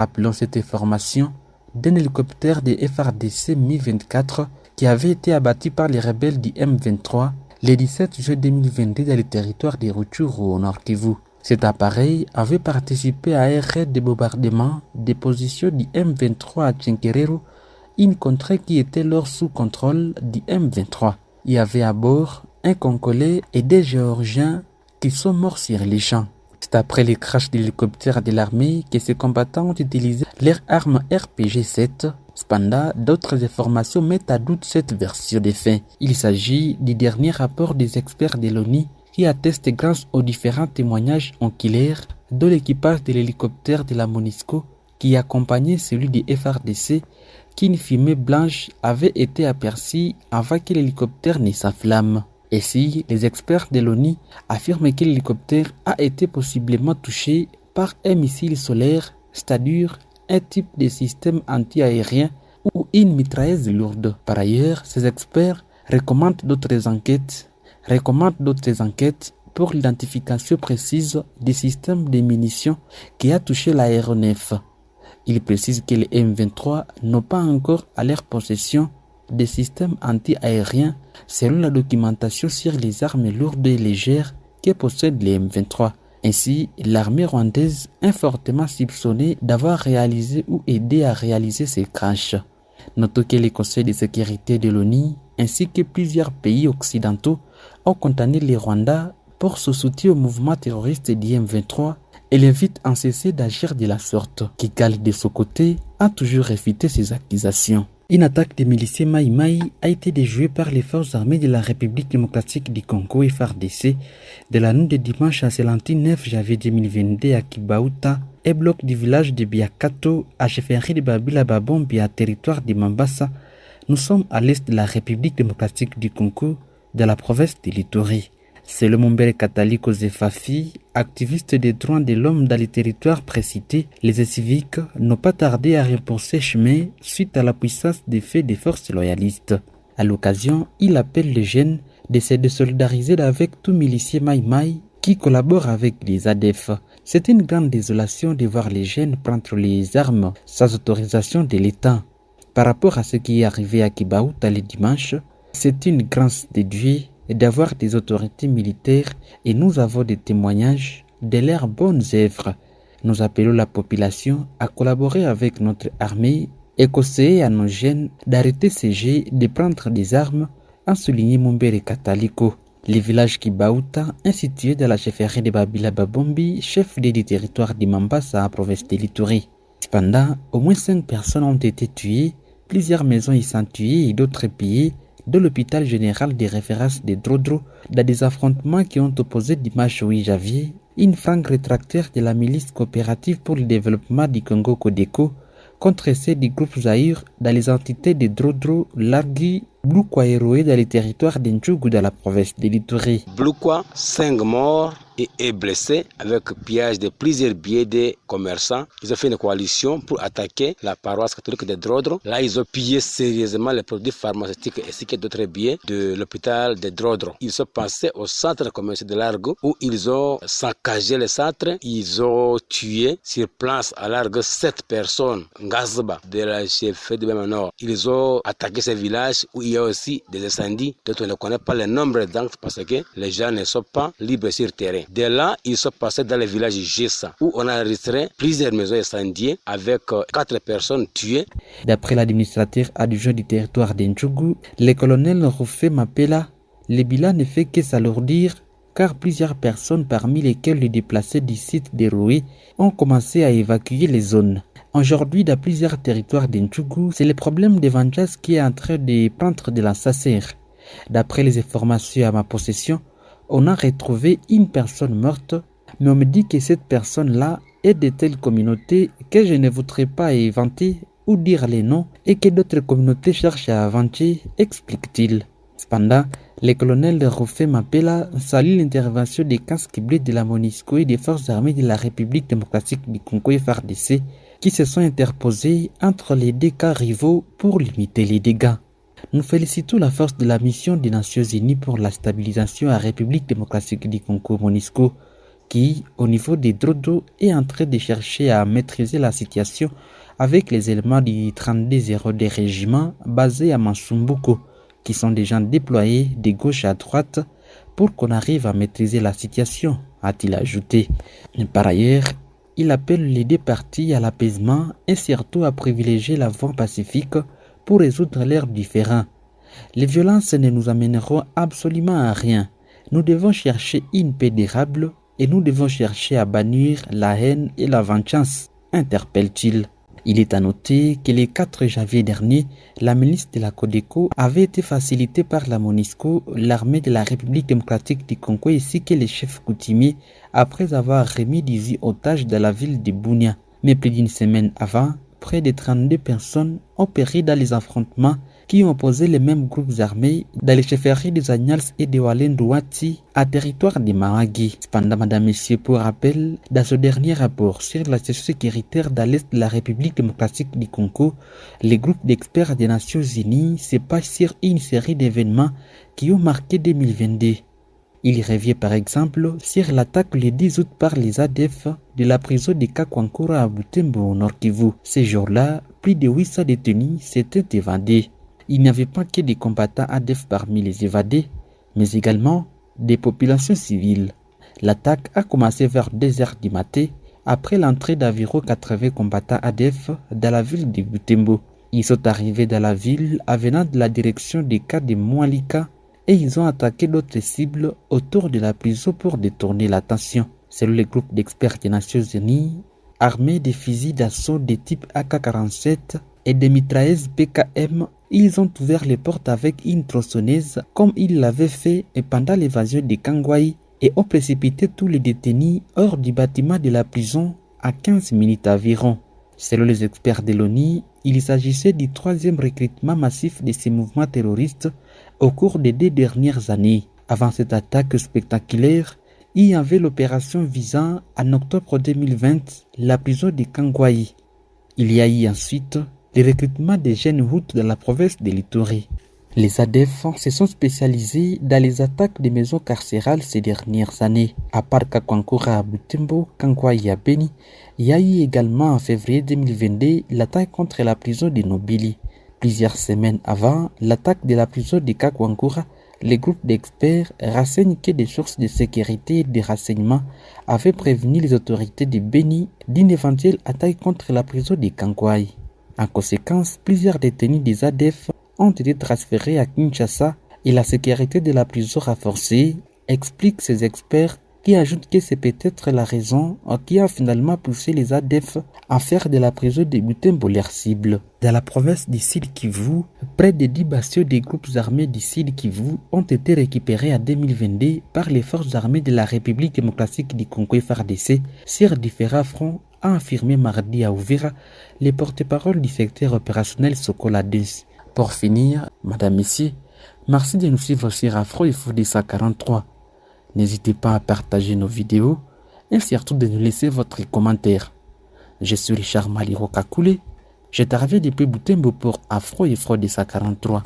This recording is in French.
Appelons cette information d'un hélicoptère des FARDC Mi-24 qui avait été abattu par les rebelles du M23 le 17 juin 2022 dans le territoire des Rutshuru au Nord Kivu. Cet appareil avait participé à un raid de bombardement des positions du M23 à Tchenkerero, une contrée qui était alors sous contrôle du M23. Il y avait à bord un Congolais et des Géorgiens qui sont morts sur les champs. C'est après les crashs d'hélicoptères de l'armée que ces combattants ont utilisé leur arme RPG-7. Cependant, d'autres informations mettent à doute cette version des faits. Il s'agit du dernier rapport des experts de l'ONU qui atteste grâce aux différents témoignages oculaires de l'équipage de l'hélicoptère de la MONUSCO qui accompagnait celui du FARDC qu'une fumée blanche avait été aperçue avant que l'hélicoptère ne s'enflamme. Ainsi, les experts de l'ONU affirment que l'hélicoptère a été possiblement touché par un missile solaire, c'est-à-dire un type de système anti-aérien ou une mitrailleuse lourde. Par ailleurs, ces experts recommandent d'autres enquêtes pour l'identification précise du système de munitions qui a touché l'aéronef. Ils précisent que les M23 n'ont pas encore à leur possession des systèmes anti-aériens selon la documentation sur les armes lourdes et légères que possèdent les M23. Ainsi, l'armée rwandaise est fortement soupçonnée d'avoir réalisé ou aidé à réaliser ces crashs. Notons que les conseils de sécurité de l'ONU ainsi que plusieurs pays occidentaux ont condamné les Rwandais pour ce soutien au mouvement terroriste du M23 et l'invitent à cesser d'agir de la sorte. Kigali, de son côté, a toujours réfuté ces accusations. Une attaque des miliciens Maï Maï a été déjouée par les forces armées de la République démocratique du Congo FARDC de la nuit de dimanche à ce lundi 9 janvier 2022 à Kibauta, un bloc du village de Biakato, à chefferie de Babila Babombi, à territoire de Mambasa. Nous sommes à l'est de la République démocratique du Congo, de la province de l'Ituri. C'est le Mumbere Kataliko Zefafi, activiste des droits de l'homme dans les territoires précités. Les civiques n'ont pas tardé à repousser chemin suite à la puissance des faits des forces loyalistes. À l'occasion, il appelle les jeunes de se solidariser avec tout milicier Maï Maï qui collabore avec les ADF. C'est une grande désolation de voir les jeunes prendre les armes sans autorisation de l'État. Par rapport à ce qui est arrivé à Kibaouta le dimanche, c'est une grâce de Dieu d'avoir des autorités militaires et nous avons des témoignages de leurs bonnes œuvres. Nous appelons la population à collaborer avec notre armée et conseiller à nos jeunes d'arrêter ces jets de prendre des armes, a souligné Mumbere Kataliko. Le village Kibauta est situé dans la chefferie de Babila Babombi, chef-lieu du territoire de Mambasa, province de l'Ituri. Cependant, au moins 5 personnes ont été tuées, plusieurs maisons y sont tuées et d'autres pillées de l'hôpital général de référence de Drodro dans des affrontements qui ont opposé dimanche 8 janvier une frange rétractaire de la milice coopérative pour le développement du Congo Codeco contre ceux du groupe Zaïre dans les entités de Drodro, Largui, Blukwa et dans les territoires d'Ntchougou dans la province de l'Ituri. Blukwa, 5 morts et blessés avec pillage de plusieurs billets des commerçants. Ils ont fait une coalition pour attaquer la paroisse catholique de Drodro. Là, ils ont pillé sérieusement les produits pharmaceutiques ainsi que d'autres billets de l'hôpital de Drodro. Ils sont passés au centre commercial de Largo où ils ont saccagé le centre. Ils ont tué sur place à Largo 7 personnes. Ngazba de la chefferie de Nord. Ils ont attaqué ce village où il y a aussi des incendies dont on ne connaît pas le nombre d'actes parce que les gens ne sont pas libres sur terrain. De là, ils sont passés dans le village Gessa où on a enregistré plusieurs maisons incendiées avec 4 personnes tuées. D'après l'administrateur adjoint du territoire d'Ntchougou, le colonel Rufé Mapela, le bilan ne fait que s'alourdir car plusieurs personnes parmi lesquelles les déplacés du site déroué ont commencé à évacuer les zones. Aujourd'hui, dans plusieurs territoires d'Ntchougou, c'est le problème des vengeances qui est en train de prendre de la sacère. D'après les informations à ma possession, on a retrouvé une personne morte, mais on me dit que cette personne-là est de telle communauté que je ne voudrais pas inventer ou dire les noms et que d'autres communautés cherchent à inventer, explique-t-il. Cependant, le colonel Rufé Mapela salue l'intervention des casques bleus de la MONUSCO et des forces armées de la République démocratique du Congo FARDC qui se sont interposés entre les deux camps rivaux pour limiter les dégâts. Nous félicitons la force de la mission des Nations Unies pour la stabilisation à la République démocratique du Congo MONUSCO qui, au niveau des Drodo, est en train de chercher à maîtriser la situation avec les éléments du 32-0 des régiments basés à Mansumbuko, qui sont des gens déployés de gauche à droite pour qu'on arrive à maîtriser la situation, a-t-il ajouté. Par ailleurs, il appelle les deux parties à l'apaisement et surtout à privilégier la voie pacifique pour résoudre leurs différends. Les violences ne nous amèneront absolument à rien. Nous devons chercher une paix durable et nous devons chercher à bannir la haine et la vengeance, interpelle-t-il. Il est à noter que le 4 janvier dernier, la milice de la Codeco avait été facilitée par la MONUSCO, l'armée de la République démocratique du Congo ainsi que les chefs coutumiers après avoir remis 18 otages dans la ville de Bunia. Mais plus d'une semaine avant, près de 32 personnes ont péri dans les affrontements qui ont opposé les mêmes groupes armés dans les chefferies des Agnals et de Walendouati à territoire de Mahagi. Cependant, Madame Messieurs, pour rappel, dans ce dernier rapport sur la situation sécuritaire dans l'Est de la République démocratique du Congo, les groupes d'experts des Nations Unies se penchent sur une série d'événements qui ont marqué 2022. Il revient par exemple sur l'attaque le 10 août par les ADF de la prison de Kakwankura à Butembo au Nord Kivu. Ces jours-là, plus de 800 détenus s'étaient évadés. Il n'y avait pas que des combattants ADF parmi les évadés, mais également des populations civiles. L'attaque a commencé vers 2 heures du matin après l'entrée d'environ 80 combattants ADF dans la ville de Butembo. Ils sont arrivés dans la ville en venant de la direction des cas de Moualika et ils ont attaqué d'autres cibles autour de la prison pour détourner l'attention. Selon le groupe d'experts des Nations Unies, armés de fusils d'assaut de type AK-47 et des mitrailleuses PKM, ils ont ouvert les portes avec une tronçonneuse comme ils l'avaient fait pendant l'évasion de Kangwai et ont précipité tous les détenus hors du bâtiment de la prison à 15 minutes environ. Selon les experts de l'ONU, il s'agissait du 3e recrutement massif de ces mouvements terroristes au cours des 2 dernières années. Avant cette attaque spectaculaire, il y avait l'opération visant en octobre 2020 la prison de Kangwai. Il y a eu ensuite le recrutement des jeunes Hutus dans la province de l'Ituri. Les ADF se sont spécialisés dans les attaques des maisons carcérales ces dernières années. À part Kakwankura à Butembo, Kangwai à Beni, il y a eu également en février 2022 l'attaque contre la prison de Nobili. Plusieurs semaines avant l'attaque de la prison de Kakwankura, les groupes d'experts renseignent que des sources de sécurité et de renseignement avaient prévenu les autorités de Beni d'une éventuelle attaque contre la prison de Kangwai. En conséquence, plusieurs détenus des ADF ont été transférés à Kinshasa et la sécurité de la prison renforcée, expliquent ces experts qui ajoutent que c'est peut-être la raison qui a finalement poussé les ADF à faire de la prison de Butembo leur cible. Dans la province du Sud Kivu, près de 10 bastions des groupes armés du Sud Kivu ont été récupérés en 2022 par les forces armées de la République démocratique du Congo FARDC sur différents fronts, a affirmé mardi à Uvira les porte-parole du secteur opérationnel Sokola 2. Pour finir, Madame, Messieurs, merci de nous suivre sur Afro et Foudissa 43. N'hésitez pas à partager nos vidéos et surtout de nous laisser votre commentaire. Je suis Richard Maliro Kakule. Je t'arrive depuis Butembo pour Afro et Foudissa 43.